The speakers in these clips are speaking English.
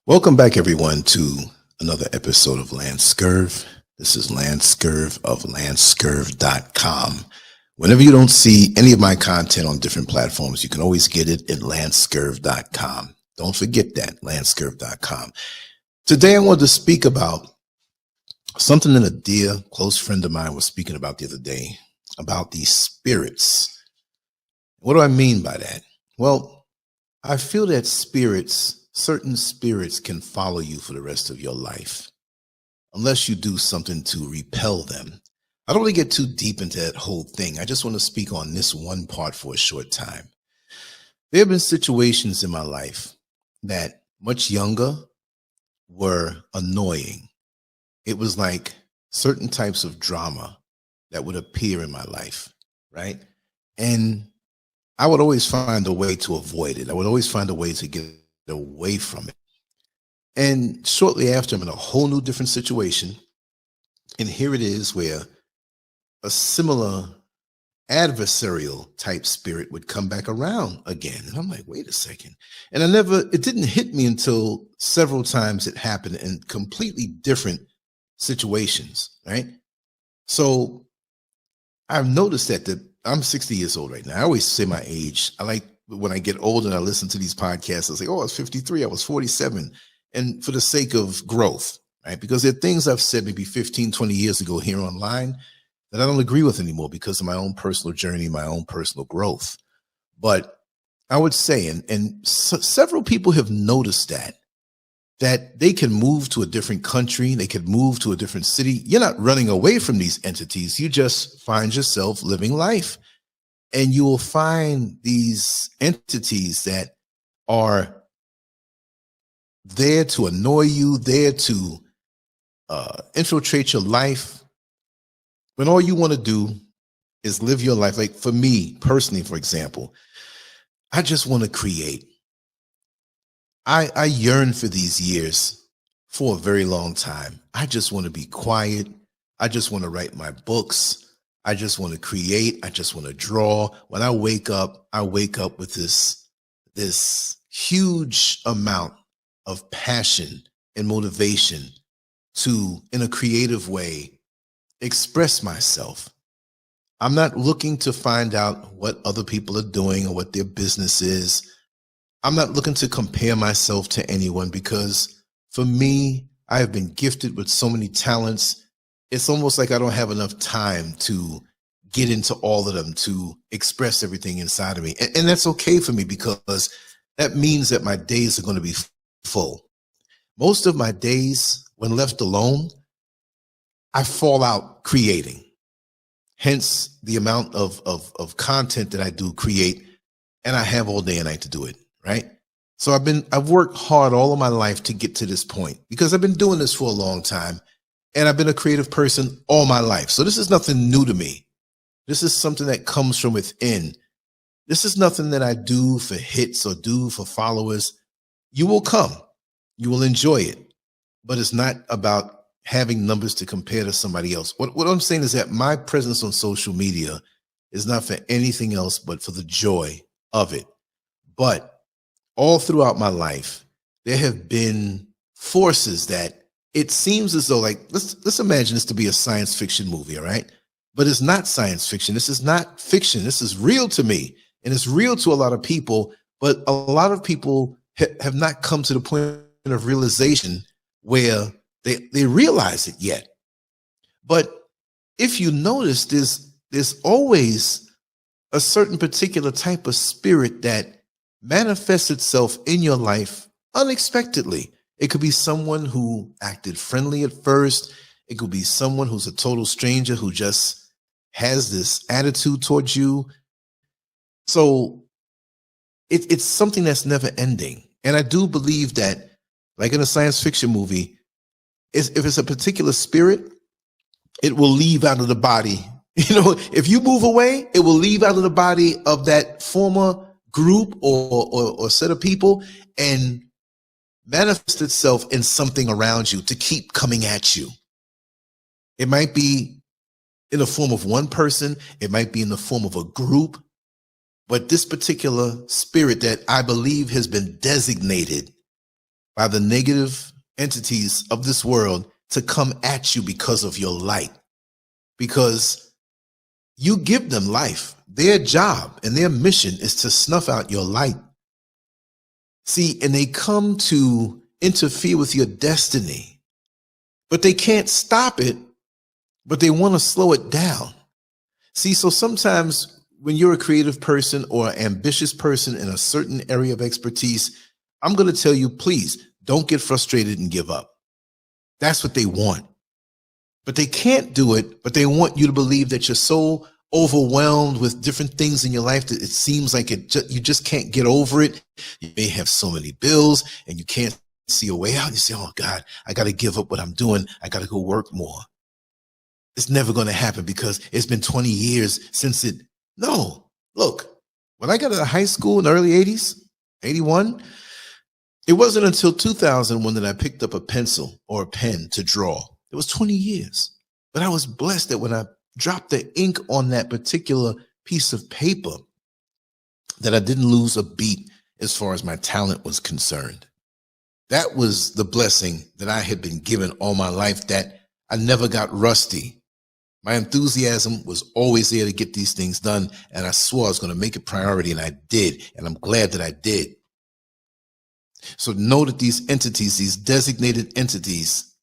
Welcome back, everyone, to another episode of LANCESCURV. This is LANCESCURV of LANCESCURV.com. Whenever you don't see any of my content on different platforms, you can always get it at LANCESCURV.com. Don't forget that, LANCESCURV.com. Today, I wanted to speak about something that a dear close friend of mine was speaking about the other day, about these spirits. What do I mean by that? Well, I feel that certain spirits can follow you for the rest of your life, unless you do something to repel them. I don't want to get too deep into that whole thing. I just want to speak on this one part for a short time. There have been situations in my life that much younger were annoying. It was like certain types of drama that would appear in my life, right? And I would always find a way to avoid it. I would always find a way to get away from it. And shortly after, I'm in a whole new different situation. And here it is where a similar adversarial type spirit would come back around again. And I'm like, wait a second. And it didn't hit me until several times it happened in completely different situations, right? So I've noticed that I'm 60 years old right now. I always say my age. I like when I get older and I listen to these podcasts, I say, oh, I was 53, I was 47. And for the sake of growth, right? Because there are things I've said maybe 15, 20 years ago here online that I don't agree with anymore because of my own personal journey, my own personal growth. But I would say, and several people have noticed that they can move to a different country, they could move to a different city. You're not running away from these entities. You just find yourself living life. And you will find these entities that are there to annoy you, there to infiltrate your life, when all you want to do is live your life. Like for me personally, for example, I just want to create. I yearn for these years for a very long time. I just want to be quiet. I just want to write my books. I just want to create. I just want to draw. When I wake up with this huge amount of passion and motivation to, in a creative way, express myself. I'm not looking to find out what other people are doing or what their business is. I'm not looking to compare myself to anyone because for me, I have been gifted with so many talents. It's almost like I don't have enough time to get into all of them, to express everything inside of me. And that's okay for me because that means that my days are going to be full. Most of my days, when left alone, I fall out creating. Hence the amount of content that I do create, and I have all day and night to do it, right? So I've worked hard all of my life to get to this point because I've been doing this for a long time. And I've been a creative person all my life. So this is nothing new to me. This is something that comes from within. This is nothing that I do for hits or do for followers. You will come. You will enjoy it. But it's not about having numbers to compare to somebody else. What I'm saying is that my presence on social media is not for anything else but for the joy of it. But all throughout my life, there have been forces that it seems as though, like, let's imagine this to be a science fiction movie, all right? But it's not science fiction. This is not fiction. This is real to me, and it's real to a lot of people, but a lot of people have not come to the point of realization where they realize it yet. But if you notice, there's always a certain particular type of spirit that manifests itself in your life unexpectedly. It could be someone who acted friendly at first. It could be someone who's a total stranger who just has this attitude towards you. So it's something that's never ending. And I do believe that, like in a science fiction movie, if it's a particular spirit, it will leave out of the body. You know, if you move away, it will leave out of the body of that former group or set of people and manifest itself in something around you to keep coming at you. It might be in the form of one person. It might be in the form of a group. But this particular spirit that I believe has been designated by the negative entities of this world to come at you because of your light, because you give them life. Their job and their mission is to snuff out your light. See, and they come to interfere with your destiny, but they can't stop it, but they want to slow it down. See, so sometimes when you're a creative person or an ambitious person in a certain area of expertise, I'm going to tell you, please don't get frustrated and give up. That's what they want. But they can't do it, but they want you to believe that you're so overwhelmed with different things in your life that it seems like you just can't get over it. You may have so many bills and you can't see a way out. You say, oh God, I got to give up what I'm doing. I got to go work more. It's never going to happen because it's been 20 years since it. No, look, when I got out of high school in the early 80s, 81, it wasn't until 2001 that I picked up a pencil or a pen to draw. It was 20 years. But I was blessed that when I dropped the ink on that particular piece of paper, that I didn't lose a beat as far as my talent was concerned. That was the blessing that I had been given all my life, that I never got rusty. My enthusiasm was always there to get these things done, and I swore I was going to make it priority, and I did, and I'm glad that I did. So know that these entities, these designated entities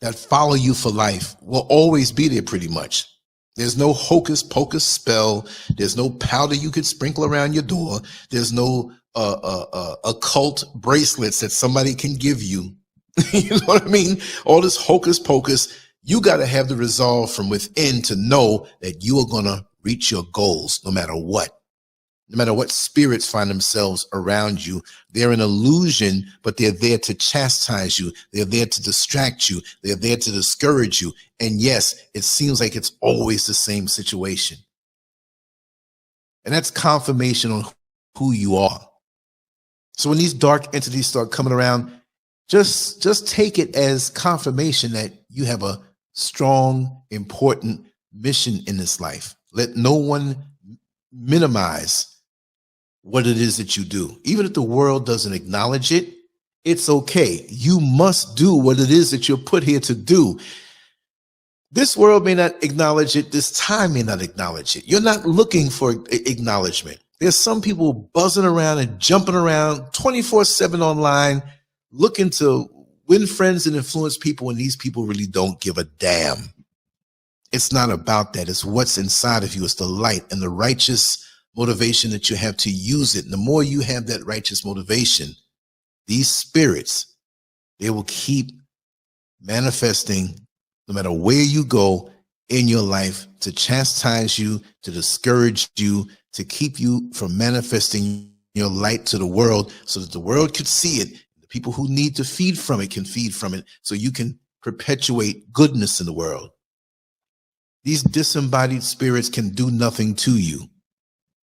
that follow you for life, will always be there pretty much. There's no hocus pocus spell. There's no powder you could sprinkle around your door. There's no occult bracelets that somebody can give you. You know what I mean? All this hocus pocus. You got to have the resolve from within to know that you are going to reach your goals no matter what. No matter what spirits find themselves around you, they're an illusion, but they're there to chastise you. They're there to distract you. They're there to discourage you. And yes, it seems like it's always the same situation. And that's confirmation on who you are. So when these dark entities start coming around, just take it as confirmation that you have a strong, important mission in this life. Let no one minimize what it is that you do. Even if the world doesn't acknowledge it, it's okay. You must do what it is that you're put here to do. This world may not acknowledge it. This time may not acknowledge it. You're not looking for acknowledgement. There's some people buzzing around and jumping around 24/7 online, looking to win friends and influence people, and these people really don't give a damn. It's not about that. It's what's inside of you. It's the light and the righteous motivation that you have to use it. And the more you have that righteous motivation, these spirits, they will keep manifesting no matter where you go in your life, to chastise you, to discourage you, to keep you from manifesting your light to the world so that the world could see it. The people who need to feed from it can feed from it, so you can perpetuate goodness in the world. These disembodied spirits can do nothing to you.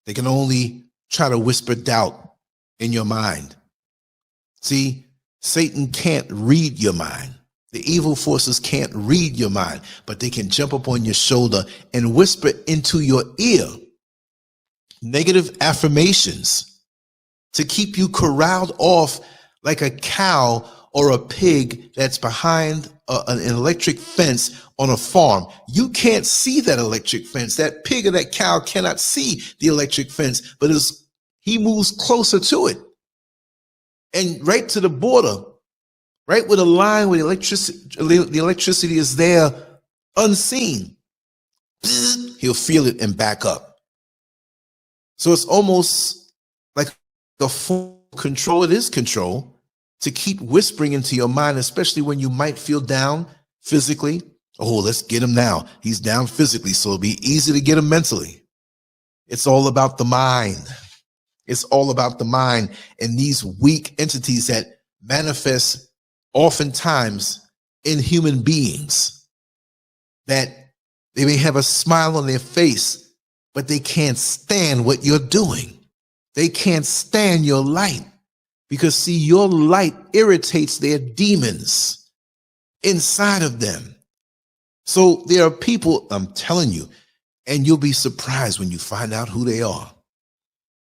They can only try to whisper doubt in your mind. See, Satan can't read your mind. The evil forces can't read your mind, but they can jump up on your shoulder and whisper into your ear negative affirmations to keep you corralled off like a cow or a pig that's behind an electric fence on a farm. You can't see that electric fence. That pig or that cow cannot see the electric fence, but he moves closer to it. And right to the border, right where the line where the electricity is there unseen, he'll feel it and back up. So it's almost like the full control. It is control to keep whispering into your mind, especially when you might feel down physically. Oh, let's get him now. He's down physically, so it'll be easy to get him mentally. It's all about the mind. It's all about the mind and these weak entities that manifest oftentimes in human beings, that they may have a smile on their face, but they can't stand what you're doing. They can't stand your light, because see, your light irritates their demons inside of them. So there are people, I'm telling you, and you'll be surprised when you find out who they are.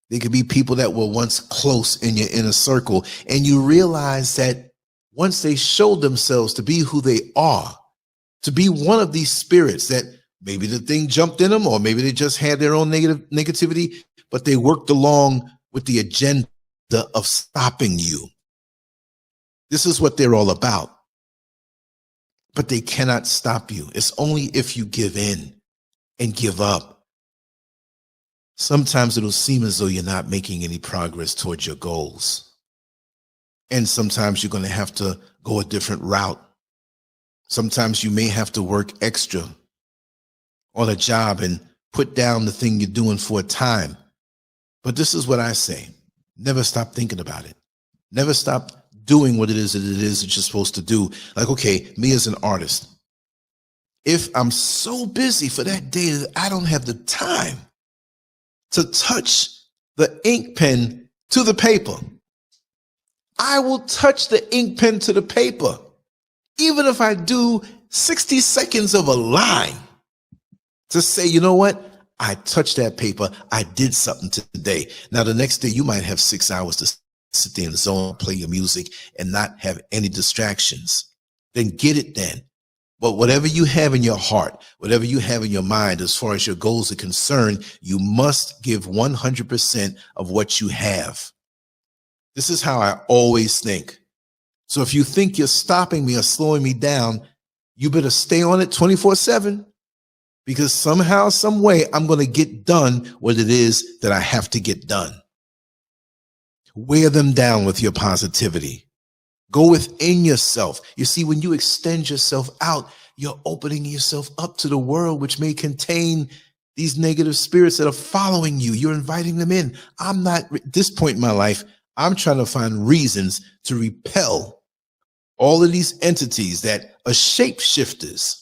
They could be people that were once close in your inner circle, and you realize that once they show themselves to be who they are, to be one of these spirits that maybe the thing jumped in them, or maybe they just had their own negativity, but they worked along with the agenda of stopping you. This is what they're all about. But they cannot stop you. It's only if you give in and give up. Sometimes it'll seem as though you're not making any progress towards your goals. And sometimes you're going to have to go a different route. Sometimes you may have to work extra on a job and put down the thing you're doing for a time. But this is what I say. Never stop thinking about it. Never stop doing what it is that you're supposed to do. Like, okay, me as an artist, if I'm so busy for that day that I don't have the time to touch the ink pen to the paper, I will touch the ink pen to the paper, even if I do 60 seconds of a line to say, you know what? I touched that paper. I did something today. Now, the next day, you might have 6 hours to sit there in the zone, play your music, and not have any distractions. Then get it then. But whatever you have in your heart, whatever you have in your mind, as far as your goals are concerned, you must give 100% of what you have. This is how I always think. So if you think you're stopping me or slowing me down, you better stay on it 24/7, because somehow, some way, I'm going to get done what it is that I have to get done. Wear them down with your positivity. Go within yourself. You see, when you extend yourself out, you're opening yourself up to the world, which may contain these negative spirits that are following you. You're inviting them in. I'm not, at this point in my life, I'm trying to find reasons to repel all of these entities that are shapeshifters.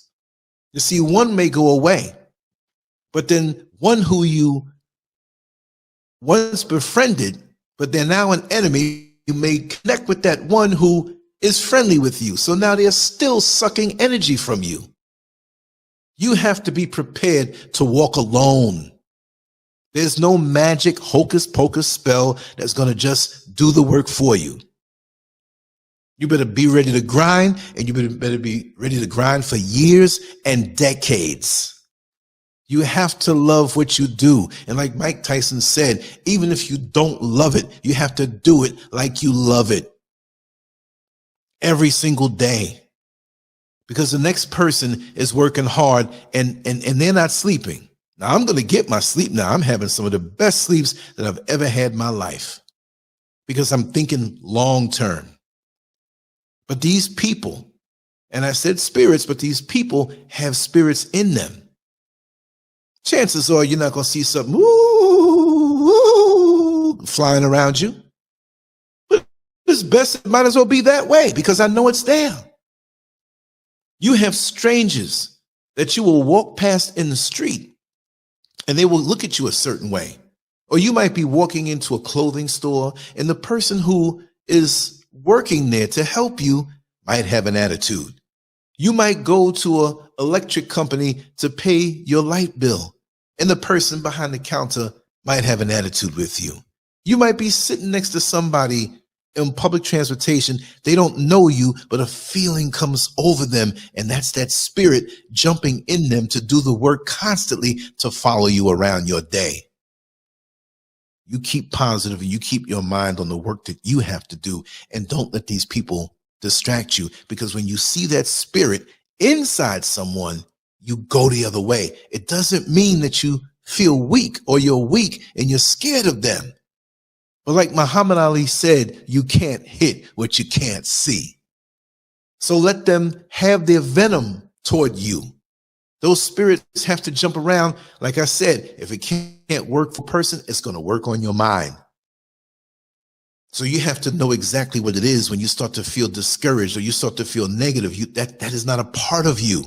You see, one may go away, but then one who you once befriended, but they're now an enemy, you may connect with that one who is friendly with you. So now they're still sucking energy from you. You have to be prepared to walk alone. There's no magic hocus pocus spell that's going to just do the work for you. You better be ready to grind, and you better be ready to grind for years and decades. You have to love what you do. And like Mike Tyson said, even if you don't love it, you have to do it like you love it every single day. Because the next person is working hard and they're not sleeping. Now, I'm going to get my sleep now. I'm having some of the best sleeps that I've ever had in my life because I'm thinking long term. But these people, and I said spirits, but these people have spirits in them. Chances are you're not going to see something flying around you. But it's best, it might as well be that way because I know it's there. You have strangers that you will walk past in the street and they will look at you a certain way. Or you might be walking into a clothing store and the person who is working there to help you might have an attitude. You might go to an electric company to pay your light bill, and the person behind the counter might have an attitude with you. You might be sitting next to somebody in public transportation. They don't know you, but a feeling comes over them, and that's that spirit jumping in them to do the work constantly to follow you around your day. You keep positive and you keep your mind on the work that you have to do, and don't let these people distract you, because when you see that spirit inside someone, you go the other way. It doesn't mean that you feel weak or you're weak and you're scared of them. But like Muhammad Ali said, you can't hit what you can't see. So let them have their venom toward you. Those spirits have to jump around. Like I said, if it can't work for a person, it's going to work on your mind. So you have to know exactly what it is when you start to feel discouraged or you start to feel negative. That is not a part of you.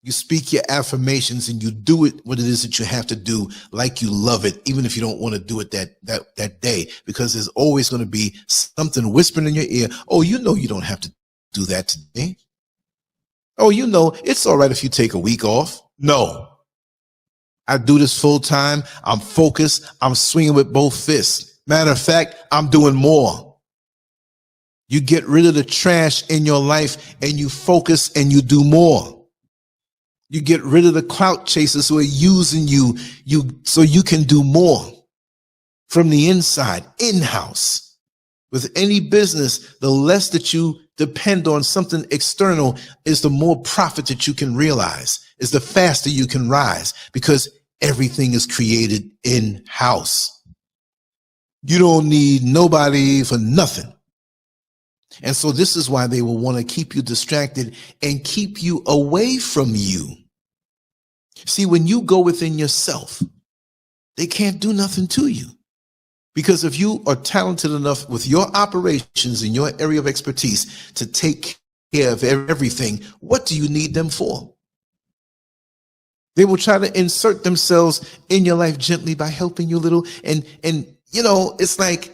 You speak your affirmations and you do it, what it is that you have to do, like you love it, even if you don't want to do it that day, because there's always going to be something whispering in your ear. Oh, you know, you don't have to do that today. Oh, you know, it's all right if you take a week off. No, I do this full time. I'm focused. I'm swinging with both fists. Matter of fact, I'm doing more. You get rid of the trash in your life and you focus and you do more. You get rid of the clout chasers who are using you so you can do more from the inside, in-house. With any business, the less that you depend on something external is the more profit that you can realize, is the faster you can rise, because everything is created in-house. You don't need nobody for nothing. And so this is why they will want to keep you distracted and keep you away from you. See, when you go within yourself, they can't do nothing to you. Because if you are talented enough with your operations in your area of expertise to take care of everything, what do you need them for? They will try to insert themselves in your life gently by helping you a little. And you know, it's like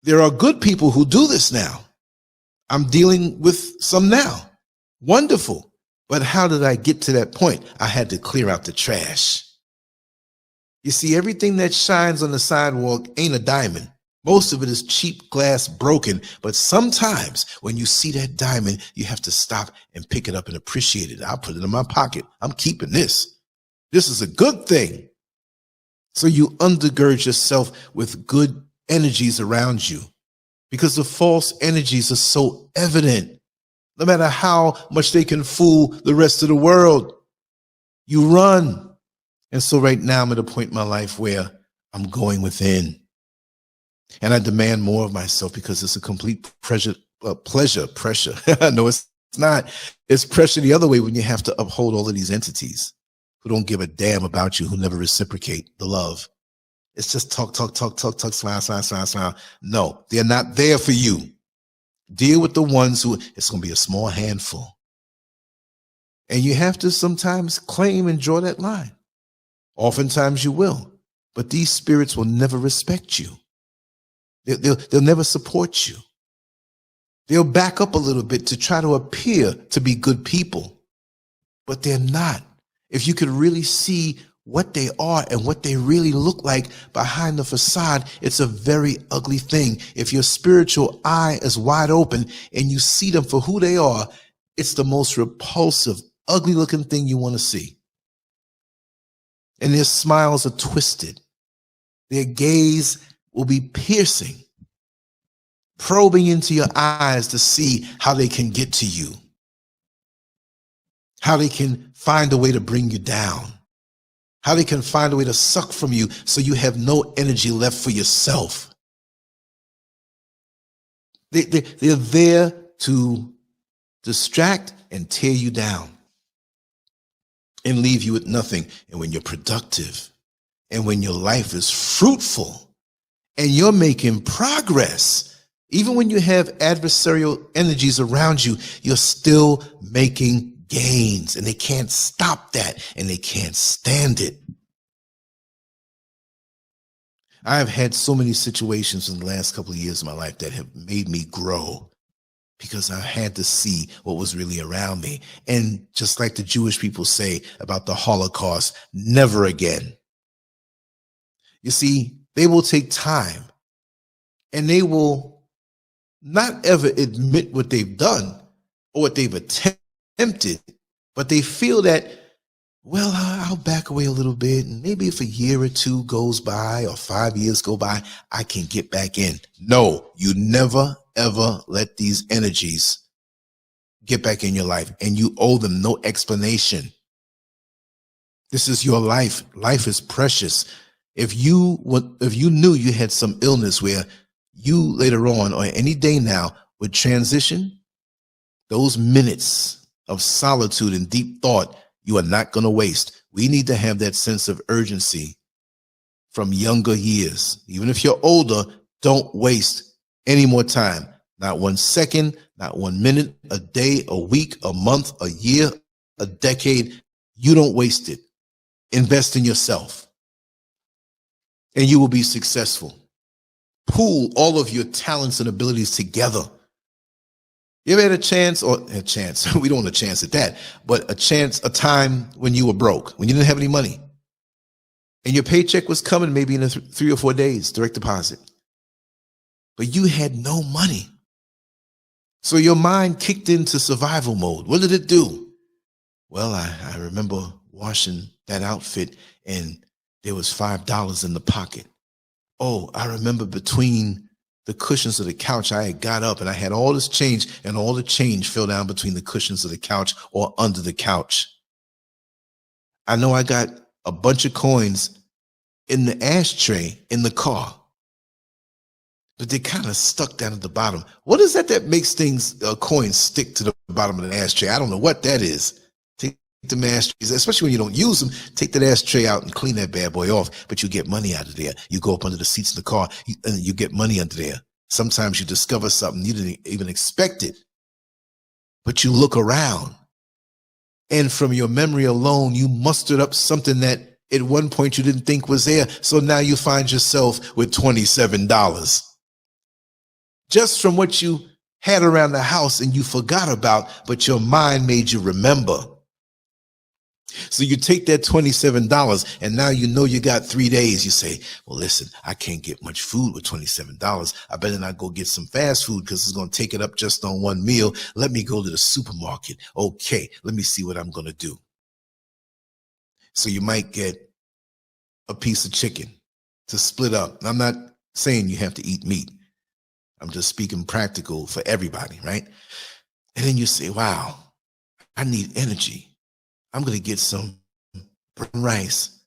there are good people who do this now. I'm dealing with some now. Wonderful. But how did I get to that point? I had to clear out the trash. You see, everything that shines on the sidewalk ain't a diamond. Most of it is cheap glass broken. But sometimes when you see that diamond, you have to stop and pick it up and appreciate it. I'll put it in my pocket. I'm keeping this. This is a good thing. So you undergird yourself with good energies around you, because the false energies are so evident. No matter how much they can fool the rest of the world, you run. And so right now I'm at a point in my life where I'm going within. And I demand more of myself, because it's a complete pressure. No, it's not. It's pressure the other way when you have to uphold all of these entities who don't give a damn about you, who never reciprocate the love. It's just talk, smile. No, they're not there for you. Deal with the ones who, it's going to be a small handful. And you have to sometimes claim and draw that line. Oftentimes you will, but these spirits will never respect you. They'll never support you. They'll back up a little bit to try to appear to be good people, but they're not. If you could really see what they are and what they really look like behind the facade, it's a very ugly thing. If your spiritual eye is wide open and you see them for who they are, it's the most repulsive, ugly looking thing you want to see. And their smiles are twisted. Their gaze will be piercing, probing into your eyes to see how they can get to you, how they can find a way to bring you down, how they can find a way to suck from you so you have no energy left for yourself. They're there to distract and tear you down and leave you with nothing. And when you're productive and when your life is fruitful and you're making progress, even when you have adversarial energies around you, you're still making gains, and they can't stop that, and they can't stand it. I have had so many situations in the last couple of years of my life that have made me grow, because I had to see what was really around me. And just like the Jewish people say about the Holocaust, never again. You see, they will take time and they will not ever admit what they've done or what they've attempted, but they feel that, well, I'll back away a little bit, and maybe if a year or two goes by or 5 years go by, I can get back in. No, you never, ever let these energies get back in your life, and you owe them no explanation. This is your life. Life is precious. If you knew you had some illness where you later on or any day now would transition, those minutes of solitude and deep thought, you are not going to waste. We need to have that sense of urgency from younger years. Even if you're older, don't waste any more time. Not 1 second, not 1 minute, a day, a week, a month, a year, a decade. You don't waste it. Invest in yourself, and you will be successful. Pool all of your talents and abilities together. You ever had a chance, we don't want a chance at that, but a time when you were broke, when you didn't have any money, and your paycheck was coming maybe in 3 or 4 days, direct deposit, but you had no money. So your mind kicked into survival mode. What did it do? Well, I remember washing that outfit and there was $5 in the pocket. Oh, I remember between the cushions of the couch, I had got up and I had all this change, and all the change fell down between the cushions of the couch or under the couch. I know I got a bunch of coins in the ashtray in the car, but they kind of stuck down at the bottom. What is that makes things, coins stick to the bottom of the ashtray? I don't know what that is. Take them ashtrays, especially when you don't use them, take that ashtray out and clean that bad boy off, but you get money out of there. You go up under the seats of the car and you get money under there. Sometimes you discover something you didn't even expect it, but you look around and from your memory alone, you mustered up something that at one point you didn't think was there. So now you find yourself with $27. Just from what you had around the house and you forgot about, but your mind made you remember. So you take that $27 and now you know you got 3 days. You say, well, listen, I can't get much food with $27. I better not go get some fast food because it's going to take it up just on one meal. Let me go to the supermarket. Okay, let me see what I'm going to do. So you might get a piece of chicken to split up. I'm not saying you have to eat meat. I'm just speaking practical for everybody, right? And then you say, wow, I need energy. I'm going to get some brown rice.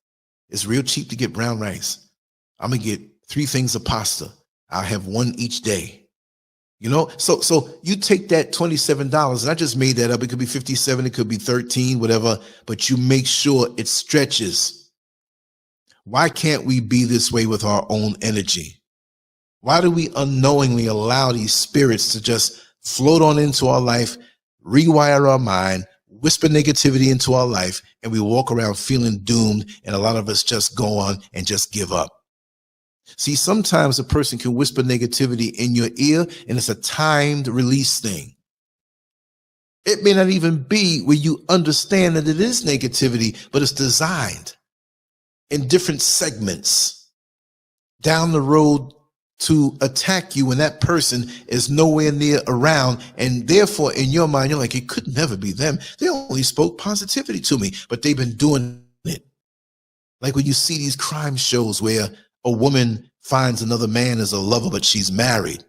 It's real cheap to get brown rice. I'm going to get 3 things of pasta. I'll have 1 each day. You know, so you take that $27, and I just made that up. It could be 57, it could be 13, whatever, but you make sure it stretches. Why can't we be this way with our own energy? Why do we unknowingly allow these spirits to just float on into our life, rewire our mind, whisper negativity into our life, and we walk around feeling doomed, and a lot of us just go on and just give up? See, sometimes a person can whisper negativity in your ear, and it's a timed release thing. It may not even be where you understand that it is negativity, but it's designed in different segments down the road to attack you when that person is nowhere near around. And therefore, in your mind, you're like, it could never be them. They only spoke positivity to me, but they've been doing it. Like when you see these crime shows where a woman finds another man as a lover, but she's married.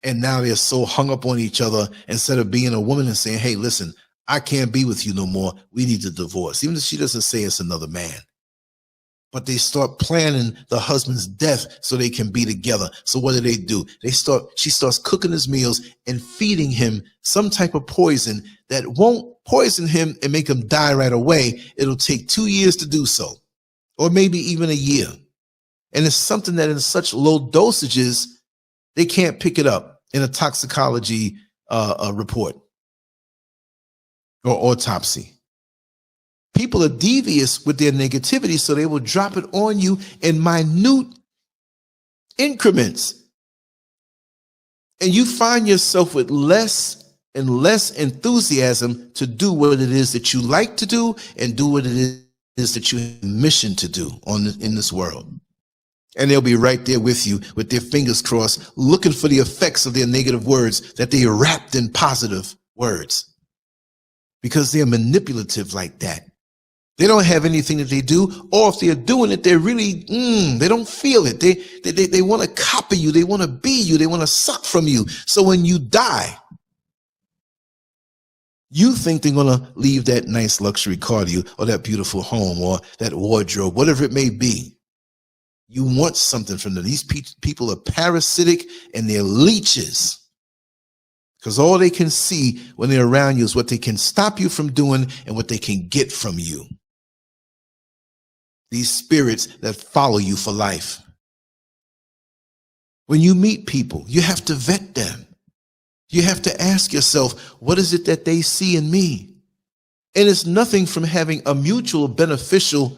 And now they're so hung up on each other, instead of being a woman and saying, hey, listen, I can't be with you no more. We need to divorce. Even if she doesn't say it's another man. But they start planning the husband's death so they can be together. So what do? She starts cooking his meals and feeding him some type of poison that won't poison him and make him die right away. It'll take 2 years to do so, or maybe even a year. And it's something that in such low dosages, they can't pick it up in a toxicology report or autopsy. People are devious with their negativity, so they will drop it on you in minute increments. And you find yourself with less and less enthusiasm to do what it is that you like to do and do what it is that you're mission to do in this world. And they'll be right there with you with their fingers crossed, looking for the effects of their negative words that they wrapped in positive words, because they're manipulative like that. They don't have anything that they do, or if they're doing it, they're really, they don't feel it. They want to copy you. They want to be you. They want to suck from you. So when you die, you think they're going to leave that nice luxury car to you, or that beautiful home, or that wardrobe, whatever it may be. You want something from them. These people are parasitic and they're leeches, because all they can see when they're around you is what they can stop you from doing and what they can get from you. These spirits that follow you for life. When you meet people, you have to vet them. You have to ask yourself, what is it that they see in me? And it's nothing from having a mutually beneficial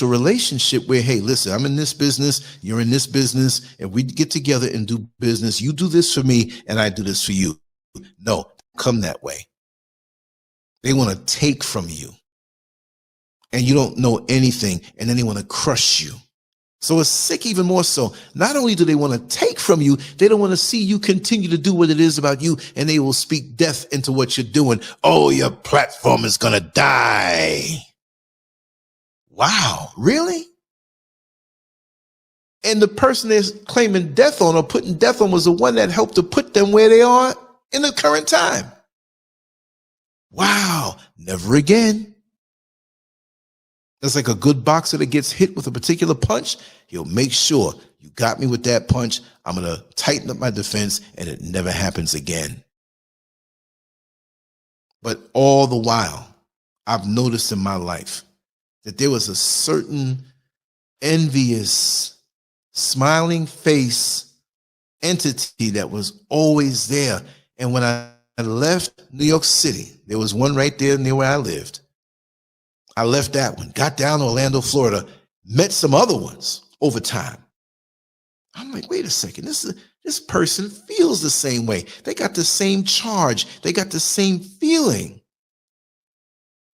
relationship where, hey, listen, I'm in this business, you're in this business, and we get together and do business. You do this for me and I do this for you. No, come that way. They want to take from you. And you don't know anything, and then they want to crush you. So it's sick even more so. Not only do they want to take from you, they don't want to see you continue to do what it is about you, and they will speak death into what you're doing. Oh, your platform is going to die. Wow, really? And the person they're claiming death on or putting death on was the one that helped to put them where they are in the current time. Wow, never again. That's like a good boxer that gets hit with a particular punch. He'll make sure you got me with that punch. I'm going to tighten up my defense and it never happens again. But all the while, I've noticed in my life that there was a certain envious, smiling face entity that was always there. And when I left New York City, there was one right there near where I lived. I left that one, got down to Orlando, Florida, met some other ones over time. I'm like, wait a second, this person feels the same way. They got the same charge. They got the same feeling.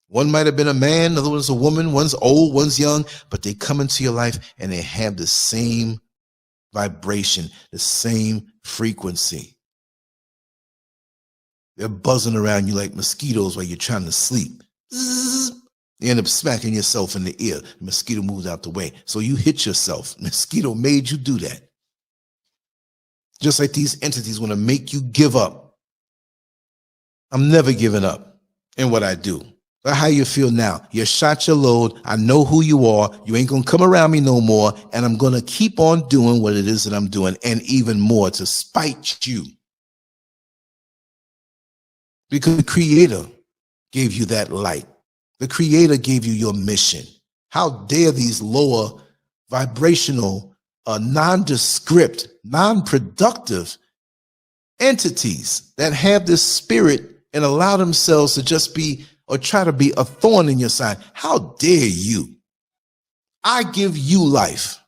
One might have been a man, another one's a woman, one's old, one's young, but they come into your life and they have the same vibration, the same frequency. They're buzzing around you like mosquitoes while you're trying to sleep. You end up smacking yourself in the ear. The mosquito moves out the way. So you hit yourself. The mosquito made you do that. Just like these entities want to make you give up. I'm never giving up in what I do. But how you feel now? You shot your load. I know who you are. You ain't going to come around me no more. And I'm going to keep on doing what it is that I'm doing, and even more to spite you. Because the Creator gave you that light. The Creator gave you your mission. How dare these lower vibrational, nondescript, non-productive entities that have this spirit and allow themselves to just be or try to be a thorn in your side. How dare you? I give you life.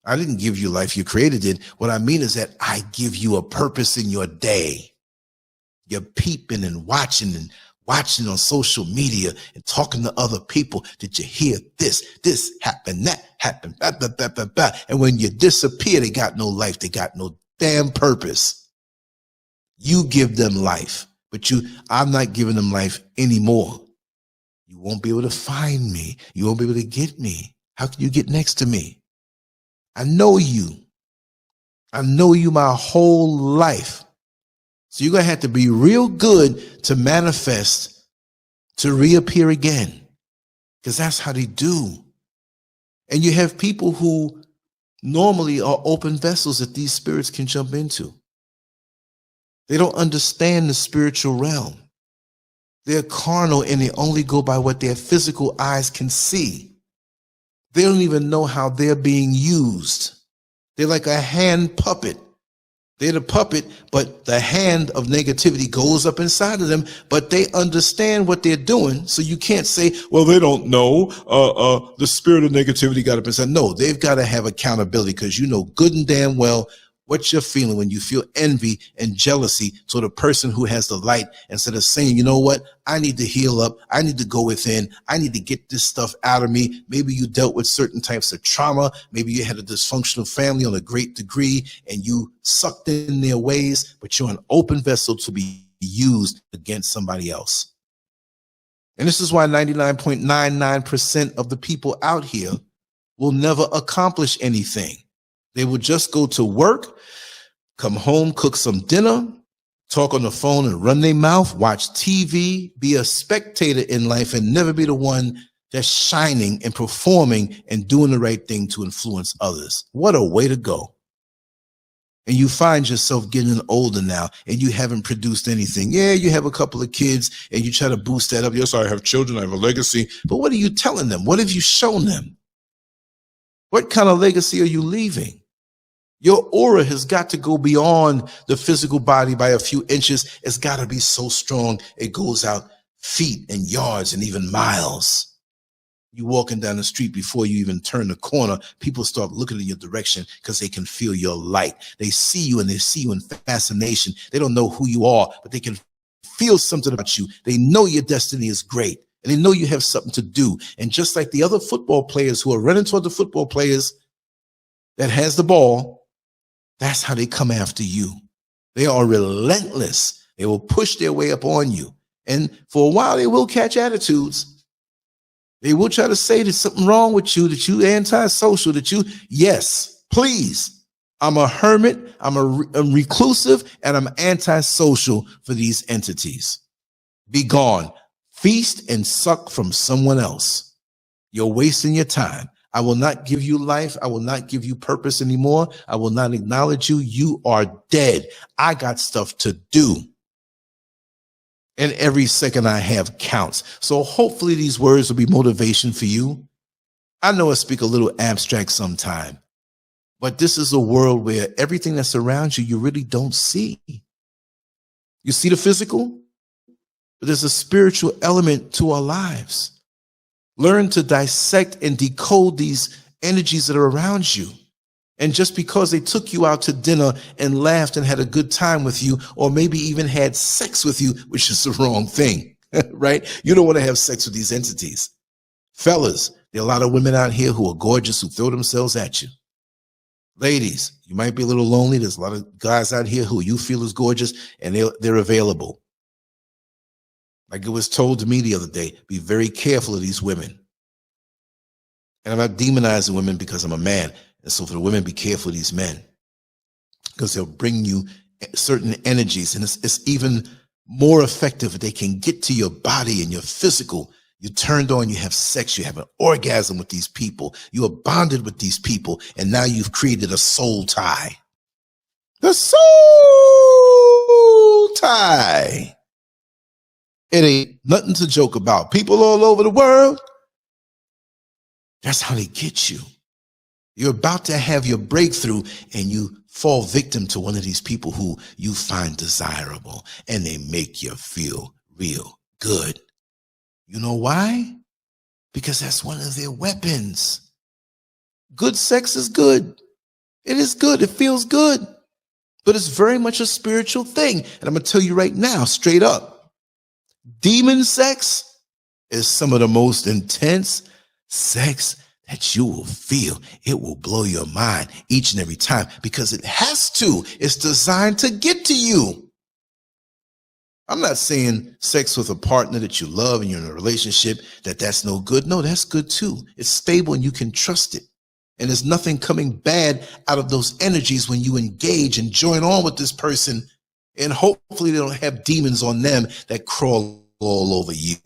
I didn't give you life. You created it. What I mean is that I give you a purpose in your day. You're peeping and watching on social media and talking to other people. Did you hear this? This happened, that happened, blah, blah, blah, blah, blah. And when you disappear, they got no life. They got no damn purpose. You give them life, but I'm not giving them life anymore. You won't be able to find me. You won't be able to get me. How can you get next to me? I know you. I know you my whole life. So you're going to have to be real good to manifest, to reappear again, because that's how they do. And you have people who normally are open vessels that these spirits can jump into. They don't understand the spiritual realm. They're carnal and they only go by what their physical eyes can see. They don't even know how they're being used. They're like a hand puppet. They're the puppet, but the hand of negativity goes up inside of them, but they understand what they're doing. So you can't say, well, they don't know. The spirit of negativity got up inside. No, they've got to have accountability, because you know good and damn well what you're feeling when you feel envy and jealousy to the person who has the light, instead of saying, you know what, I need to heal up. I need to go within. I need to get this stuff out of me. Maybe you dealt with certain types of trauma. Maybe you had a dysfunctional family on a great degree and you sucked in their ways, but you're an open vessel to be used against somebody else. And this is why 99.99% of the people out here will never accomplish anything. They will just go to work, come home, cook some dinner, talk on the phone and run their mouth, watch TV, be a spectator in life, and never be the one that's shining and performing and doing the right thing to influence others. What a way to go. And you find yourself getting older now and you haven't produced anything. Yeah, you have a couple of kids and you try to boost that up. Yes, I have children, I have a legacy. But what are you telling them? What have you shown them? What kind of legacy are you leaving? Your aura has got to go beyond the physical body by a few inches. It's got to be so strong it goes out feet and yards and even miles. You walking down the street, before you even turn the corner, people start looking in your direction because they can feel your light. They see you and they see you in fascination. They don't know who you are, but they can feel something about you. They know your destiny is great. and they know you have something to do. And just like the other football players who are running toward the football players that has the ball, that's how they come after you. They are relentless. They will push their way up on you. And for a while, they will catch attitudes. They will try to say there's something wrong with you, that you antisocial, that you, yes, please. I'm a hermit, I'm reclusive, and I'm antisocial for these entities. Be gone. Feast and suck from someone else. You're wasting your time. I will not give you life. I will not give you purpose anymore. I will not acknowledge you. You are dead. I got stuff to do. And every second I have counts. So hopefully these words will be motivation for you. I know I speak a little abstract sometime, but this is a world where everything that's around you, you really don't see. You see the physical, but there's a spiritual element to our lives. Learn to dissect and decode these energies that are around you. And just because they took you out to dinner and laughed and had a good time with you, or maybe even had sex with you, which is the wrong thing, right? You don't want to have sex with these entities. Fellas, there are a lot of women out here who are gorgeous, who throw themselves at you. Ladies, you might be a little lonely. There's a lot of guys out here who you feel is gorgeous, and they're available. Like it was told to me the other day, be very careful of these women. And I'm not demonizing women because I'm a man. And so for the women, be careful of these men, because they'll bring you certain energies. And it's even more effective if they can get to your body and your physical. You turned on, you have sex, you have an orgasm with these people. You are bonded with these people. And now you've created a soul tie. The soul tie. It ain't nothing to joke about. People all over the world, that's how they get you. You're about to have your breakthrough and you fall victim to one of these people who you find desirable, and they make you feel real good. You know why? Because that's one of their weapons. Good sex is good. It is good. It feels good. But it's very much a spiritual thing. And I'm going to tell you right now, straight up, demon sex is some of the most intense sex that you will feel. It will blow your mind each and every time, because it has to. It's designed to get to you. I'm not saying sex with a partner that you love and you're in a relationship, that's no good. No, that's good too. It's stable and you can trust it. And there's nothing coming bad out of those energies when you engage and join on with this person. And hopefully they don't have demons on them that crawl all over you.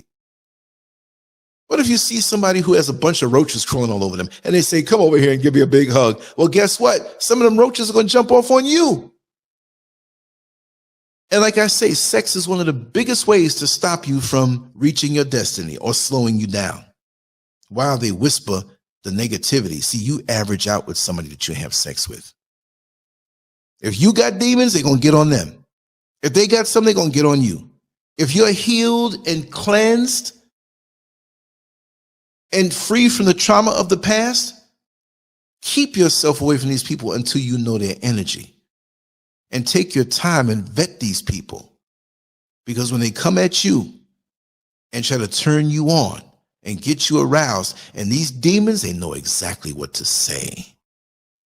What if you see somebody who has a bunch of roaches crawling all over them and they say, come over here and give me a big hug? Well, guess what? Some of them roaches are going to jump off on you. And like I say, sex is one of the biggest ways to stop you from reaching your destiny or slowing you down. While they whisper the negativity, see, you average out with somebody that you have sex with. If you got demons, they're going to get on them. If they got something, they're going to get on you. If you're healed and cleansed and free from the trauma of the past, keep yourself away from these people until you know their energy. And take your time and vet these people. Because when they come at you and try to turn you on and get you aroused, and these demons, they know exactly what to say.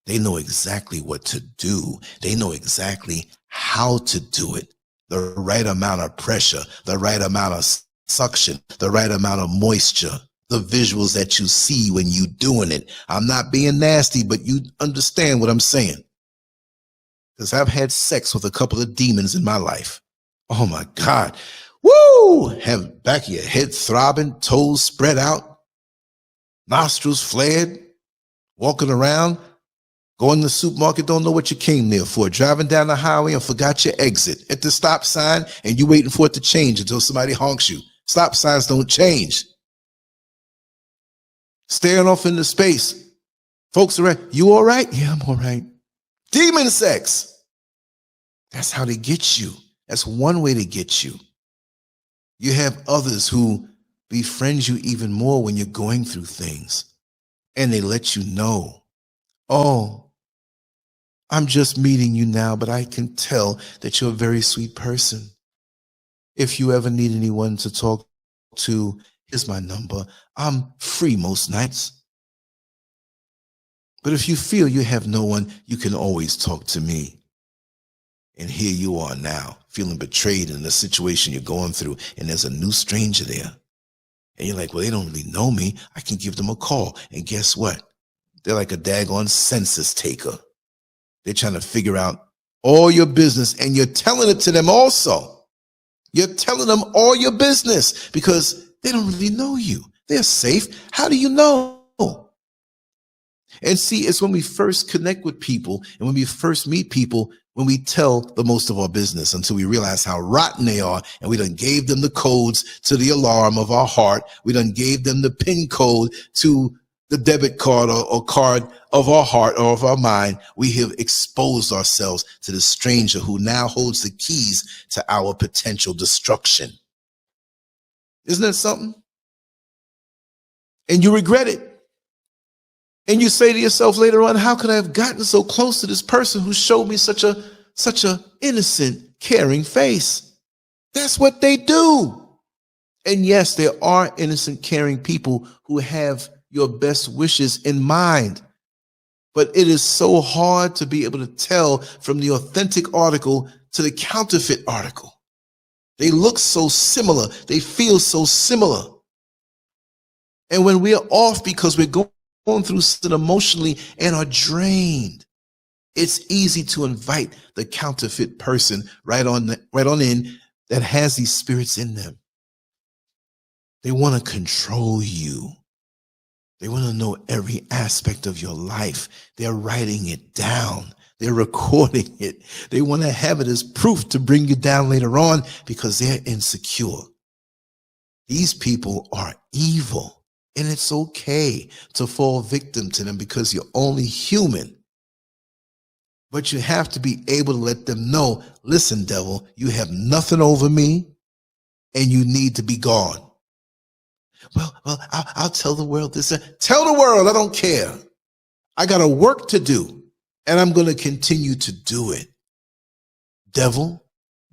They know exactly what to do. They know exactly how to do it. The right amount of pressure, the right amount of suction, the right amount of moisture, the visuals that you see when you doing it. I'm not being nasty, but you understand what I'm saying. Because I've had sex with a couple of demons in my life. Oh my God. Woo! Have back of your head throbbing, toes spread out, nostrils flared, walking around, going to the supermarket, don't know what you came there for, driving down the highway and forgot your exit at the stop sign, and you waiting for it to change until somebody honks you. Stop signs don't change. Staring off into space. Folks around, you all right? Yeah, I'm all right. Demon sex. That's how they get you. That's one way to get you. You have others who befriend you even more when you're going through things. And they let you know, oh, I'm just meeting you now, but I can tell that you're a very sweet person. If you ever need anyone to talk to, Here's my number. I'm free most nights. But if you feel you have no one, you can always talk to me. And here you are now, feeling betrayed in the situation you're going through, and there's a new stranger there. And you're like, well, they don't really know me. I can give them a call. And guess what? They're like a daggone census taker. They're trying to figure out all your business, and you're telling it to them also. You're telling them all your business because they don't really know you. They're safe. How do you know? And see, it's when we first connect with people and when we first meet people, when we tell the most of our business until we realize how rotten they are, and we done gave them the codes to the alarm of our heart. We done gave them the PIN code to the debit card or card of our heart or of our mind. We have exposed ourselves to the stranger who now holds the keys to our potential destruction. Isn't that something? And you regret it. And you say to yourself later on, how could I have gotten so close to this person who showed me such a innocent, caring face? That's what they do. And yes, there are innocent, caring people who have your best wishes in mind. But it is so hard to be able to tell from the authentic article to the counterfeit article. They look so similar. They feel so similar. And when we're off because we're going through something emotionally and are drained, it's easy to invite the counterfeit person right on in that has these spirits in them. They want to control you. They want to know every aspect of your life. They're writing it down. They're recording it. They want to have it as proof to bring you down later on because they're insecure. These people are evil. And it's okay to fall victim to them because you're only human. But you have to be able to let them know, listen, devil, you have nothing over me and you need to be gone. Well, I'll tell the world this. Tell the world, I don't care. I got a work to do and I'm going to continue to do it. Devil,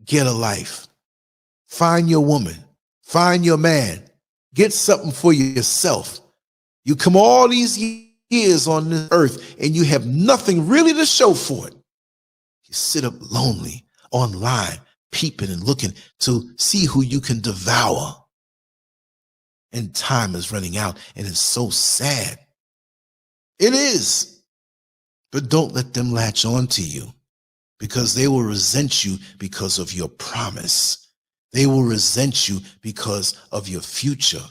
get a life. Find your woman. Find your man. Get something for yourself. You come all these years on this earth and you have nothing really to show for it. You sit up lonely online, peeping and looking to see who you can devour. And time is running out and it's so sad. It is. But don't let them latch on to you because they will resent you because of your promise. They will resent you because of your future.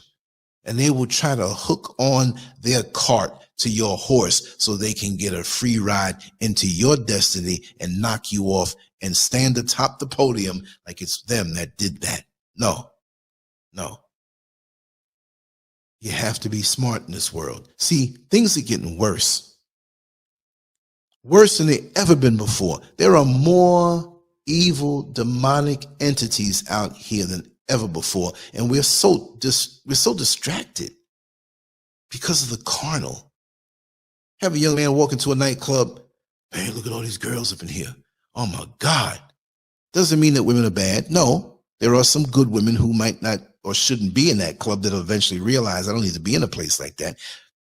And they will try to hook on their cart to your horse so they can get a free ride into your destiny and knock you off and stand atop the podium like it's them that did that. No. You have to be smart in this world. See, things are getting worse. Worse than they've ever been before. There are more evil, demonic entities out here than ever before, and we're so distracted because of the carnal. Have a young man walk into a nightclub. Hey, look at all these girls up in here. Oh my God. Doesn't mean that women are bad. No, there are some good women who might not or shouldn't be in that club that'll eventually realize I don't need to be in a place like that.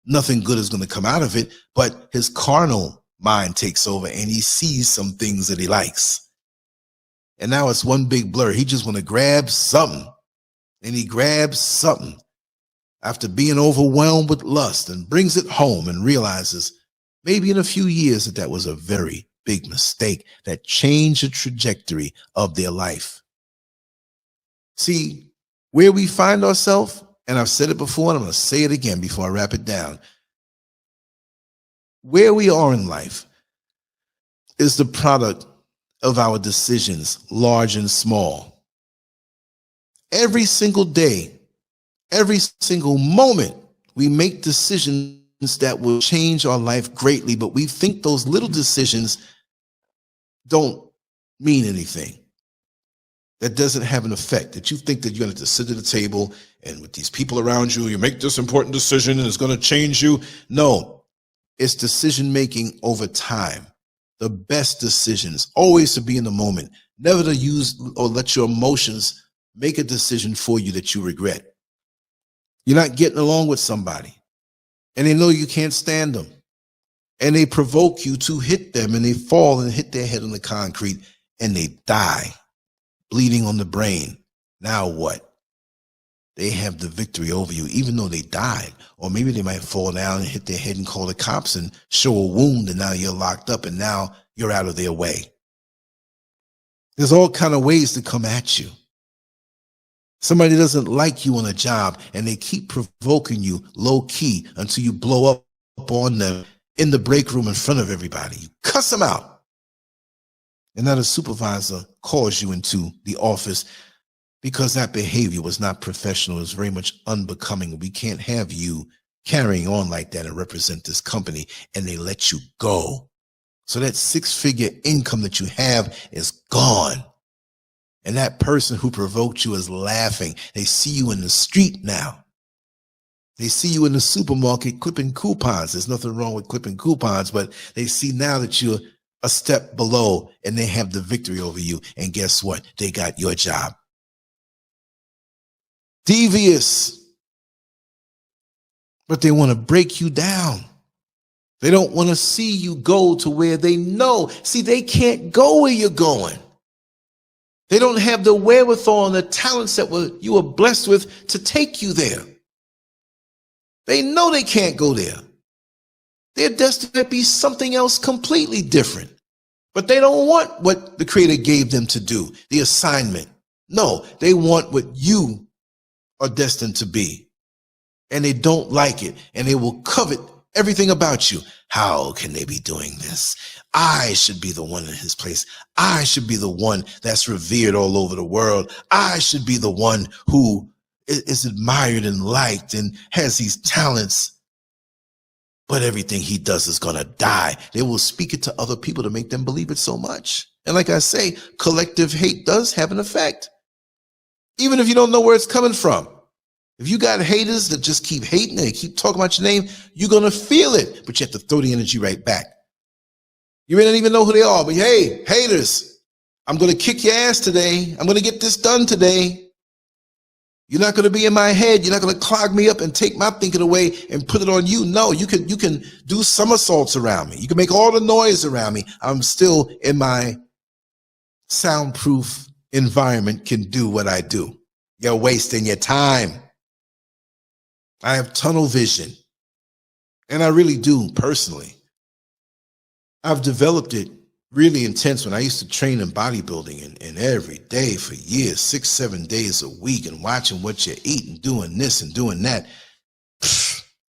Nothing good is going to come out of it, but his carnal mind takes over and he sees some things that he likes. And now it's one big blur. He just want to grab something. And he grabs something after being overwhelmed with lust and brings it home and realizes maybe in a few years that was a very big mistake that changed the trajectory of their life. See, where we find ourselves, and I've said it before and I'm going to say it again before I wrap it down. Where we are in life is the product of our decisions, large and small. Every single day, every single moment, we make decisions that will change our life greatly, but we think those little decisions don't mean anything. That doesn't have an effect, that you think that you're going to sit at the table and with these people around you, you make this important decision and it's going to change you. No, it's decision-making over time. The best decisions, always to be in the moment, never to use or let your emotions make a decision for you that you regret. You're not getting along with somebody, and they know you can't stand them, and they provoke you to hit them, and they fall and hit their head on the concrete, and they die, bleeding on the brain. Now what? They have the victory over you, even though they died. Or maybe they might fall down and hit their head and call the cops and show a wound, and now you're locked up, and now you're out of their way. There's all kind of ways to come at you. Somebody doesn't like you on a job, and they keep provoking you low key until you blow up on them in the break room in front of everybody. You cuss them out. And now the supervisor calls you into the office because that behavior was not professional. It was very much unbecoming. We can't have you carrying on like that and represent this company, and they let you go. So that six-figure income that you have is gone. And that person who provoked you is laughing. They see you in the street now. They see you in the supermarket clipping coupons. There's nothing wrong with clipping coupons, but they see now that you're a step below, and they have the victory over you. And guess what? They got your job. Devious. But they want to break you down. They don't want to see you go to where they know. See, they can't go where you're going. They don't have the wherewithal and the talents that you were blessed with to take you there. They know they can't go there. They're destined to be something else completely different. But they don't want what the Creator gave them to do, the assignment. No, they want what you are destined to be. And they don't like it, and they will covet everything about you. How can they be doing this? I should be the one in his place. I should be the one that's revered all over the world. I should be the one who is admired and liked and has these talents. But everything he does is going to die. They will speak it to other people to make them believe it so much. And like I say, collective hate does have an effect. Even if you don't know where it's coming from. If you got haters that just keep hating and keep talking about your name, you're going to feel it, but you have to throw the energy right back. You may not even know who they are, but hey, haters, I'm going to kick your ass today. I'm going to get this done today. You're not going to be in my head. You're not going to clog me up and take my thinking away and put it on you. No, you can do somersaults around me. You can make all the noise around me. I'm still in my soundproof environment, can do what I do. You're wasting your time. I have tunnel vision, and I really do personally. I've developed it really intense when I used to train in bodybuilding and every day for years, 6-7 days a week, and watching what you eat and doing this and doing that.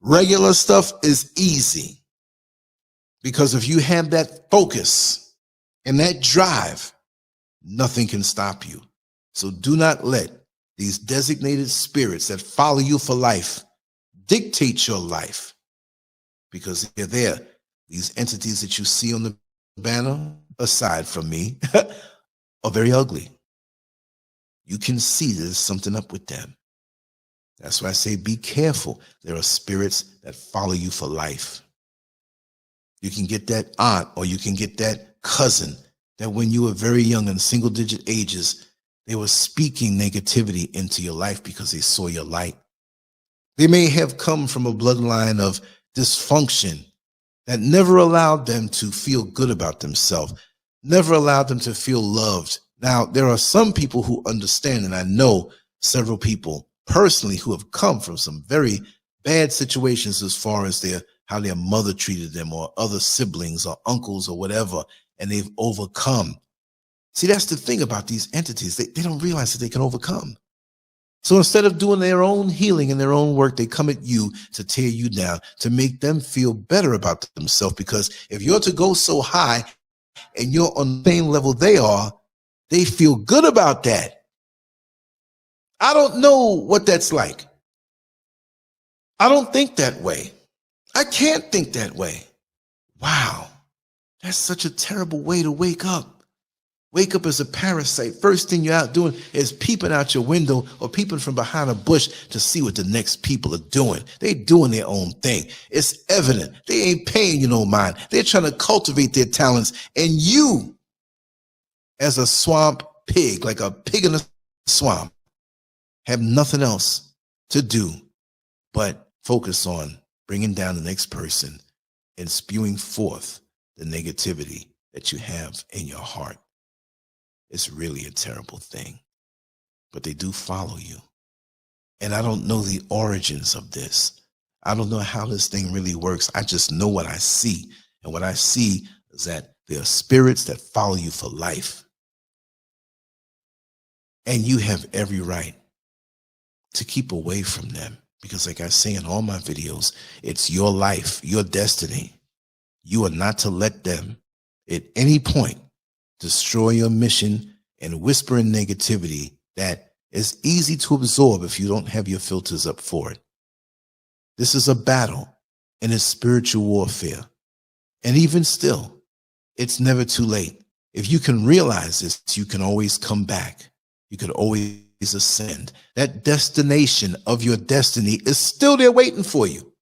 Regular stuff is easy because if you have that focus and that drive, nothing can stop you. So do not let these designated spirits that follow you for life dictate your life, because they're there. These entities that you see on the banner, aside from me, are very ugly. You can see there's something up with them. That's why I say be careful. There are spirits that follow you for life. You can get that aunt or you can get that cousin that when you were very young in single-digit ages, they were speaking negativity into your life because they saw your light. They may have come from a bloodline of dysfunction that never allowed them to feel good about themselves, never allowed them to feel loved. Now, there are some people who understand, and I know several people personally who have come from some very bad situations as far as how their mother treated them or other siblings or uncles or whatever, and they've overcome. See, that's the thing about these entities. They don't realize that they can overcome. So instead of doing their own healing and their own work, they come at you to tear you down, to make them feel better about themselves. Because if you're to go so high and you're on the same level they are, they feel good about that. I don't know what that's like. I don't think that way. I can't think that way. Wow, that's such a terrible way to wake up. Wake up as a parasite. First thing you're out doing is peeping out your window or peeping from behind a bush to see what the next people are doing. They're doing their own thing. It's evident. They ain't paying you no mind. They're trying to cultivate their talents. And you, as a swamp pig, like a pig in a swamp, have nothing else to do but focus on bringing down the next person and spewing forth the negativity that you have in your heart. It's really a terrible thing, but they do follow you. And I don't know the origins of this. I don't know how this thing really works. I just know what I see. And what I see is that there are spirits that follow you for life. And you have every right to keep away from them. Because like I say in all my videos, it's your life, your destiny. You are not to let them at any point destroy your mission and whisper in negativity that is easy to absorb if you don't have your filters up for it. This is a battle and it's spiritual warfare. And even still, it's never too late. If you can realize this, you can always come back. You could always ascend. That destination of your destiny is still there waiting for you.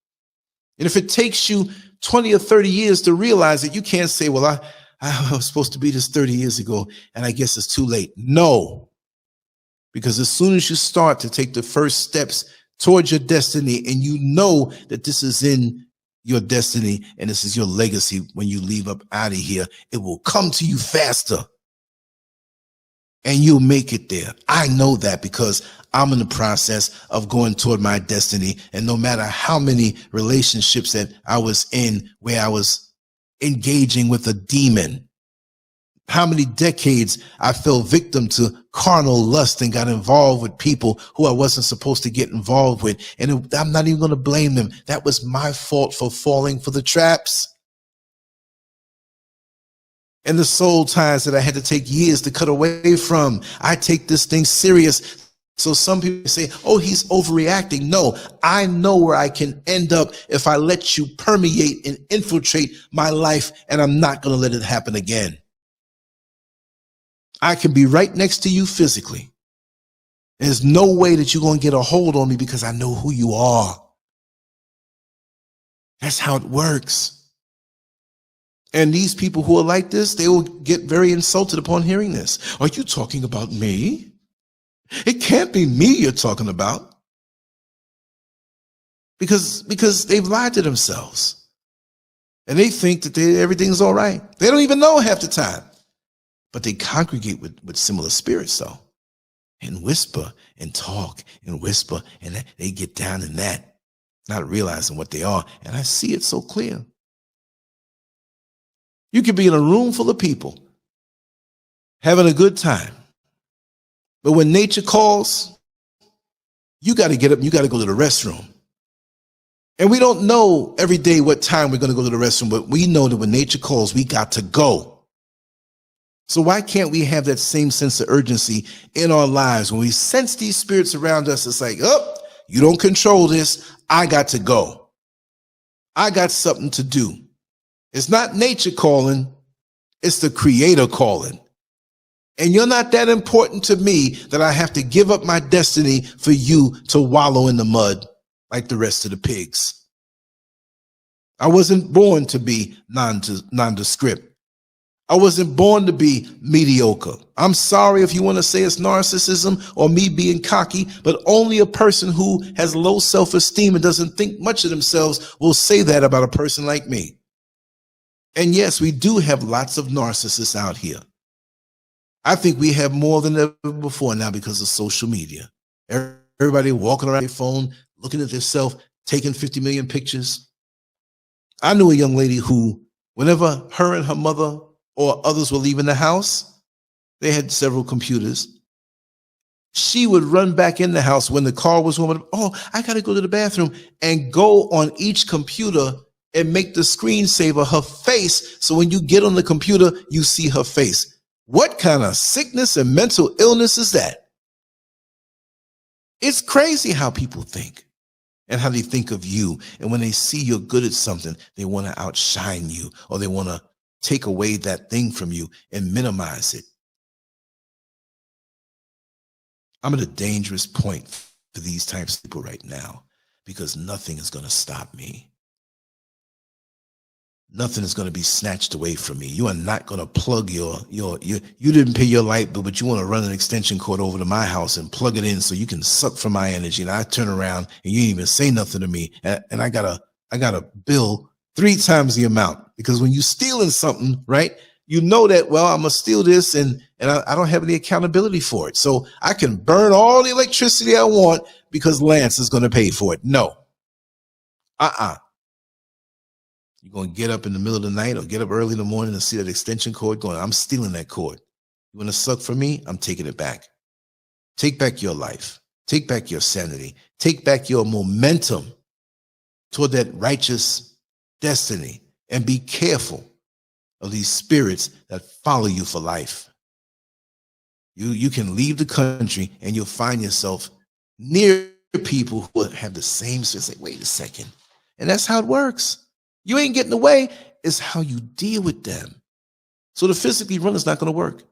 And if it takes you 20 or 30 years to realize it, you can't say, well, I was supposed to be this 30 years ago, and I guess it's too late. No, because as soon as you start to take the first steps towards your destiny, and you know that this is in your destiny and this is your legacy when you leave up out of here, it will come to you faster. And you'll make it there. I know that because I'm in the process of going toward my destiny. And no matter how many relationships that I was in where I was engaging with a demon, how many decades I fell victim to carnal lust and got involved with people who I wasn't supposed to get involved with. And I'm not even going to blame them. That was my fault for falling for the traps. And the soul ties that I had to take years to cut away from. I take this thing serious. So some people say, oh, he's overreacting. No, I know where I can end up if I let you permeate and infiltrate my life, and I'm not going to let it happen again. I can be right next to you physically. There's no way that you're going to get a hold on me because I know who you are. That's how it works. And these people who are like this, they will get very insulted upon hearing this. Are you talking about me? It can't be me you're talking about. Because they've lied to themselves. And they think that everything's all right. They don't even know half the time. But they congregate with similar spirits, though. And whisper and talk and whisper. And they get down in that, not realizing what they are. And I see it so clear. You could be in a room full of people having a good time. But when nature calls, you got to get up and you got to go to the restroom. And we don't know every day what time we're going to go to the restroom, but we know that when nature calls, we got to go. So why can't we have that same sense of urgency in our lives? When we sense these spirits around us, it's like, oh, you don't control this. I got to go. I got something to do. It's not nature calling, it's the Creator calling. And you're not that important to me that I have to give up my destiny for you to wallow in the mud like the rest of the pigs. I wasn't born to be nondescript. I wasn't born to be mediocre. I'm sorry if you want to say it's narcissism or me being cocky, but only a person who has low self-esteem and doesn't think much of themselves will say that about a person like me. And yes, we do have lots of narcissists out here. I think we have more than ever before now because of social media. Everybody walking around their phone, looking at themselves, taking 50 million pictures. I knew a young lady who, whenever her and her mother or others were leaving the house, they had several computers. She would run back in the house when the car was warming up. Oh, I got to go to the bathroom, and go on each computer and make the screensaver her face, so when you get on the computer, you see her face. What kind of sickness and mental illness is that? It's crazy how people think and how they think of you. And when they see you're good at something, they want to outshine you, or they want to take away that thing from you and minimize it. I'm at a dangerous point for these types of people right now because nothing is going to stop me. nothing is going to be snatched away from me. You are not going to plug you didn't pay your light bill, but you want to run an extension cord over to my house and plug it in so you can suck from my energy. And I turn around and you didn't even say nothing to me. And I got a bill 3 times the amount, because when you stealing something, right, you know that, well, I'm going to steal this and I don't have any accountability for it. So I can burn all the electricity I want because Lance is going to pay for it. No. You're going to get up in the middle of the night or get up early in the morning and see that extension cord going, I'm stealing that cord. You want to suck from me? I'm taking it back. Take back your life. Take back your sanity. Take back your momentum toward that righteous destiny, and be careful of these spirits that follow you for life. You can leave the country and you'll find yourself near people who have the same spirit. Say, wait a second. And that's how it works. You ain't getting away. It's how you deal with them. So the physically run is not going to work.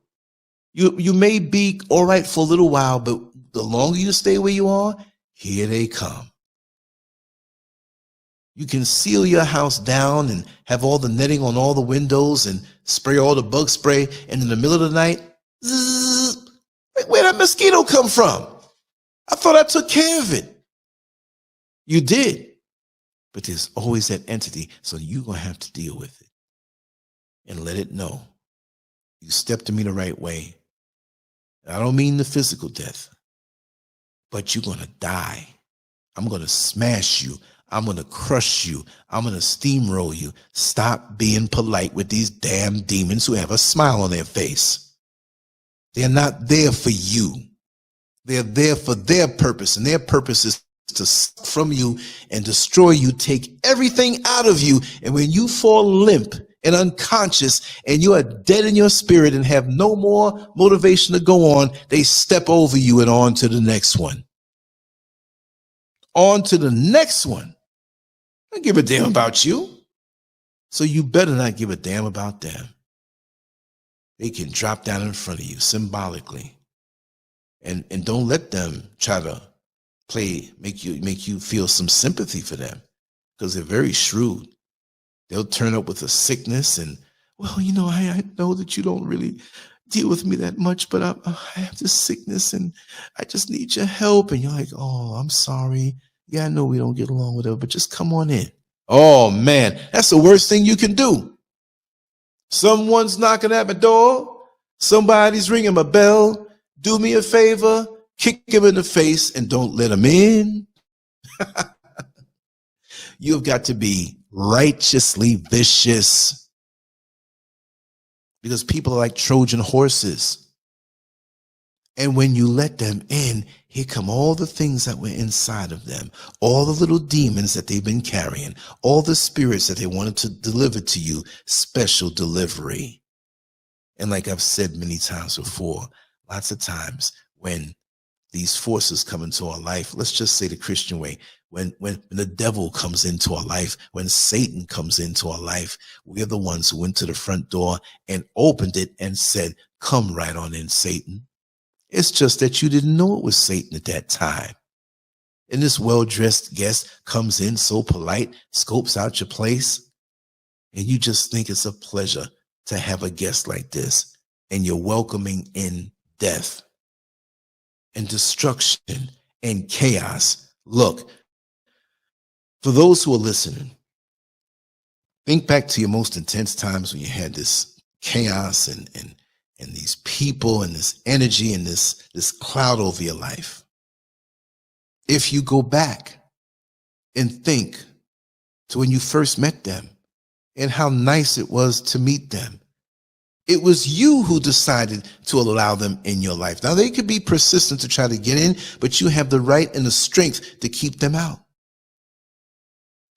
You may be all right for a little while, but the longer you stay where you are, here they come. You can seal your house down and have all the netting on all the windows and spray all the bug spray. And in the middle of the night, zzz, where'd that mosquito come from? I thought I took care of it. You did. But there's always that entity. So you're going to have to deal with it and let it know. You stepped to me the right way. I don't mean the physical death, but you're going to die. I'm going to smash you. I'm going to crush you. I'm going to steamroll you. Stop being polite with these damn demons who have a smile on their face. They're not there for you. They're there for their purpose, and their purpose is to suck from you and destroy you, take everything out of you. And when you fall limp and unconscious and you are dead in your spirit and have no more motivation to go on, they step over you and on to the next one. On to the next one. I don't give a damn about you. So you better not give a damn about them. They can drop down in front of you symbolically. And don't let them try to make you feel some sympathy for them, because they're very shrewd. They'll turn up with a sickness and, well, you know, I know that you don't really deal with me that much, but I have this sickness and I just need your help. And you're like, oh, I'm sorry. Yeah, I know we don't get along with it, but just come on in. Oh, man, that's the worst thing you can do. Someone's knocking at my door. Somebody's ringing my bell. Do me a favor. Kick him in the face and don't let him in. You've got to be righteously vicious, because people are like Trojan horses. And when you let them in, here come all the things that were inside of them, all the little demons that they've been carrying, all the spirits that they wanted to deliver to you, special delivery. And like I've said many times before, lots of times when these forces come into our life, let's just say the Christian way, when the devil comes into our life, when Satan comes into our life, we're the ones who went to the front door and opened it and said, come right on in, Satan. It's just that you didn't know it was Satan at that time. And this well-dressed guest comes in so polite, scopes out your place, and you just think it's a pleasure to have a guest like this, and you're welcoming in death and destruction and chaos. Look, for those who are listening, think back to your most intense times when you had this chaos and these people and this energy and this cloud over your life. If you go back and think to when you first met them and how nice it was to meet them, it was you who decided to allow them in your life. Now, they could be persistent to try to get in, but you have the right and the strength to keep them out.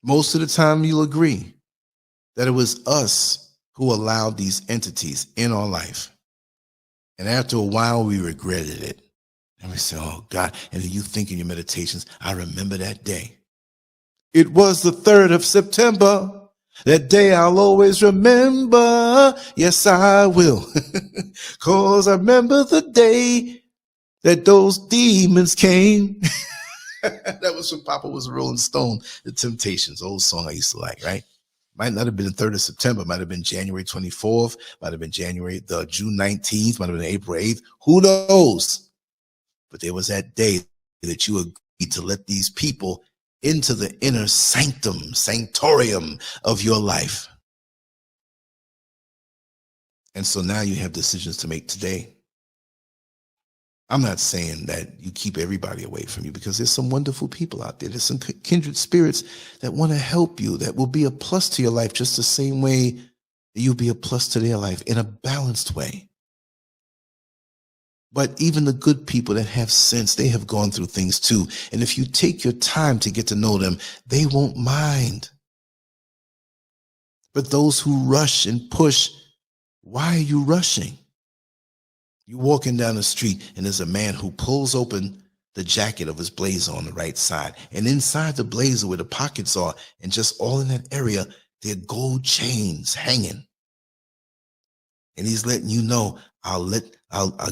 Most of the time, you'll agree that it was us who allowed these entities in our life. And after a while, we regretted it. And we say, oh, God. And then you think in your meditations, I remember that day. It was the 3rd of September. That day I'll always remember. Yes, I will. 'Cause I remember the day that those demons came. That was when Papa was a Rolling Stone, The Temptations, old song I used to like, right? Might not have been the 3rd of September, might have been January 24th, might have been June 19th, might have been April 8th. Who knows? But there was that day that you agreed to let these people into the inner sanctorium of your life. And so now you have decisions to make today. I'm not saying that you keep everybody away from you, because there's some wonderful people out there. There's some kindred spirits that want to help you, that will be a plus to your life just the same way that you'll be a plus to their life in a balanced way. But even the good people that have sense, they have gone through things too. And if you take your time to get to know them, they won't mind. But those who rush and push, why are you rushing? You're walking down the street and there's a man who pulls open the jacket of his blazer on the right side. And inside the blazer where the pockets are, and just all in that area, there are gold chains hanging. And he's letting you know, I'll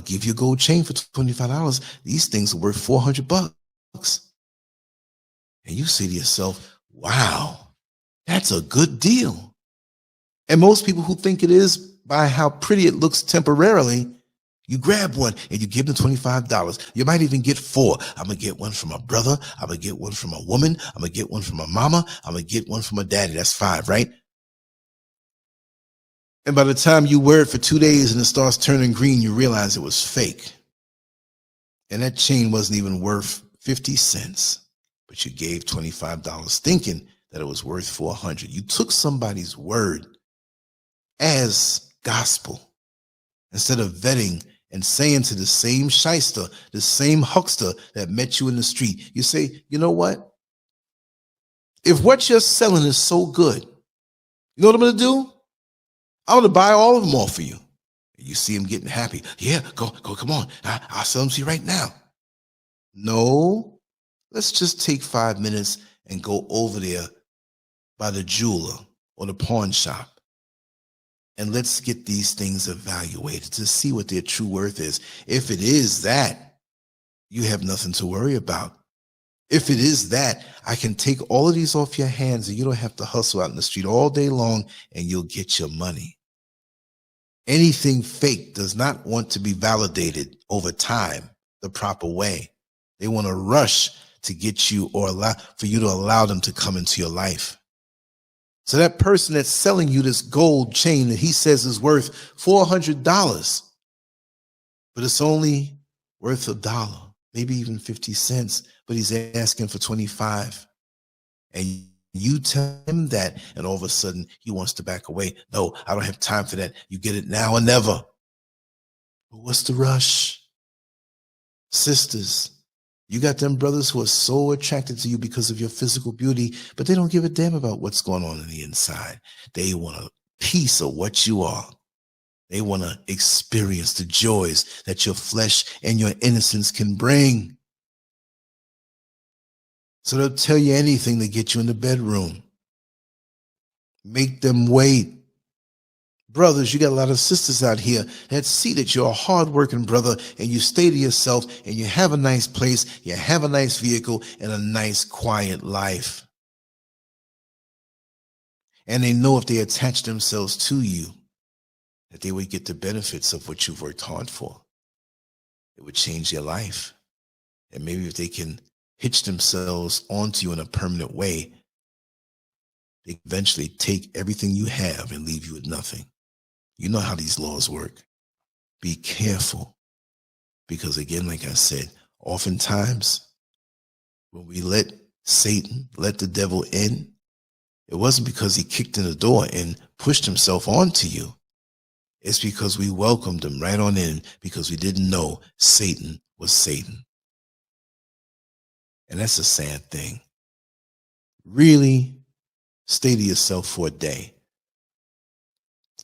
give you a gold chain for $25. These things are worth $400. And you say to yourself, wow, that's a good deal. And most people who think it is by how pretty it looks temporarily, you grab one and you give them $25. You might even get 4. I'm going to get one from a brother. I'm going to get one from a woman. I'm going to get one from a mama. I'm going to get one from a daddy. That's 5, right? And by the time you wear it for 2 days and it starts turning green, you realize it was fake. And that chain wasn't even worth 50 cents, but you gave $25 thinking that it was worth $400. You took somebody's word as gospel instead of vetting and saying to the same shyster, the same huckster that met you in the street, you say, you know what? If what you're selling is so good, you know what I'm going to do? I'm going to buy all of them off for you. And you see him getting happy. Yeah, go, come on. I'll sell them to you right now. No, let's just take 5 minutes and go over there by the jeweler or the pawn shop. And let's get these things evaluated to see what their true worth is. If it is that, you have nothing to worry about. If it is that, I can take all of these off your hands and you don't have to hustle out in the street all day long and you'll get your money. Anything fake does not want to be validated over time the proper way. They want to rush to get you or for you to allow them to come into your life. So that person that's selling you this gold chain that he says is worth $400, but it's only worth $1, maybe even 50 cents, but he's asking for 25. And you tell him that, and all of a sudden he wants to back away. No, I don't have time for that. You get it now or never. But what's the rush? Sisters, you got them brothers who are so attracted to you because of your physical beauty, but they don't give a damn about what's going on the inside. They want a piece of what you are. They want to experience the joys that your flesh and your innocence can bring. So they'll tell you anything to get you in the bedroom. Make them wait. Brothers, you got a lot of sisters out here that see that you're a hardworking brother and you stay to yourself and you have a nice place, you have a nice vehicle and a nice quiet life. And they know if they attach themselves to you, that they would get the benefits of what you've worked hard for. It would change your life. And maybe if they can hitch themselves onto you in a permanent way, they eventually take everything you have and leave you with nothing. You know how these laws work. Be careful. Because again, like I said, oftentimes when we let Satan, let the devil in, it wasn't because he kicked in the door and pushed himself onto you. It's because we welcomed him right on in because we didn't know Satan was Satan. And that's a sad thing. Really stay to yourself for a day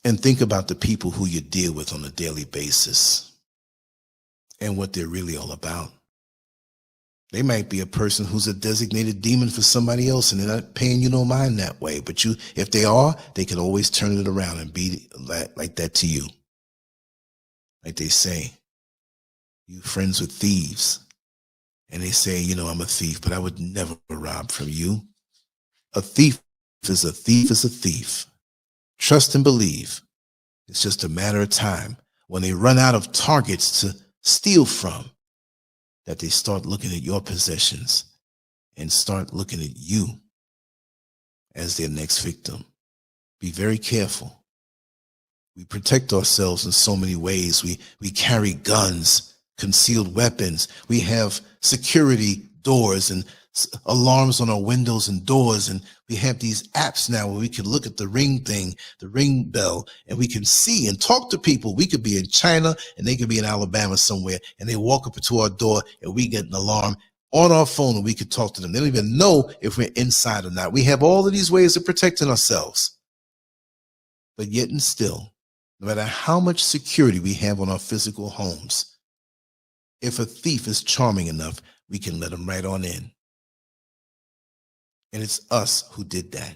and think about the people who you deal with on a daily basis and what they're really all about. They might be a person who's a designated demon for somebody else and they're not paying you no mind that way. But if they are, they can always turn it around and be like that to you. Like they say, you friends with thieves. And they say, I'm a thief, but I would never rob from you. A thief is a thief is a thief. Trust and believe. It's just a matter of time when they run out of targets to steal from, that they start looking at your possessions and start looking at you as their next victim. Be very careful. We protect ourselves in so many ways. We carry guns, concealed weapons. We have security doors and alarms on our windows and doors. And we have these apps now where we can look at the ring thing, the ring bell, and we can see and talk to people. We could be in China and they could be in Alabama somewhere, and they walk up to our door and we get an alarm on our phone and we could talk to them. They don't even know if we're inside or not. We have all of these ways of protecting ourselves. But yet and still, no matter how much security we have on our physical homes, if a thief is charming enough, we can let him right on in. And it's us who did that.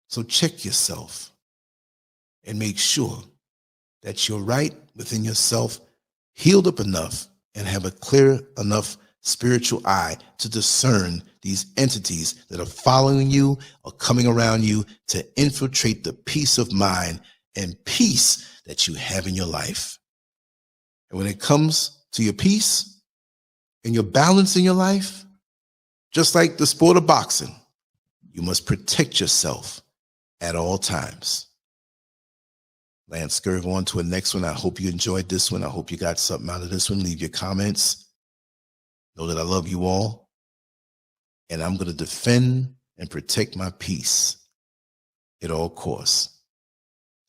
So check yourself and make sure that you're right within yourself, healed up enough, and have a clear enough spiritual eye to discern these entities that are following you or coming around you to infiltrate the peace of mind and peace that you have in your life. And when it comes to your peace and your balance in your life, just like the sport of boxing, you must protect yourself at all times. LANCESCURV, on to a next one. I hope you enjoyed this one. I hope you got something out of this one. Leave your comments. Know that I love you all. And I'm going to defend and protect my peace at all costs.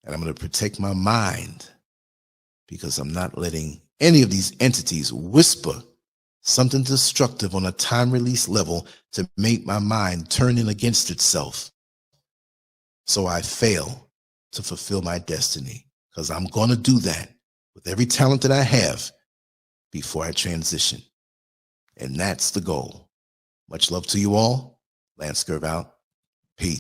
And I'm going to protect my mind, because I'm not letting any of these entities whisper something destructive on a time release level to make my mind turn in against itself, so I fail to fulfill my destiny, because I'm going to do that with every talent that I have before I transition. And that's the goal. Much love to you all. LANCESCURV out.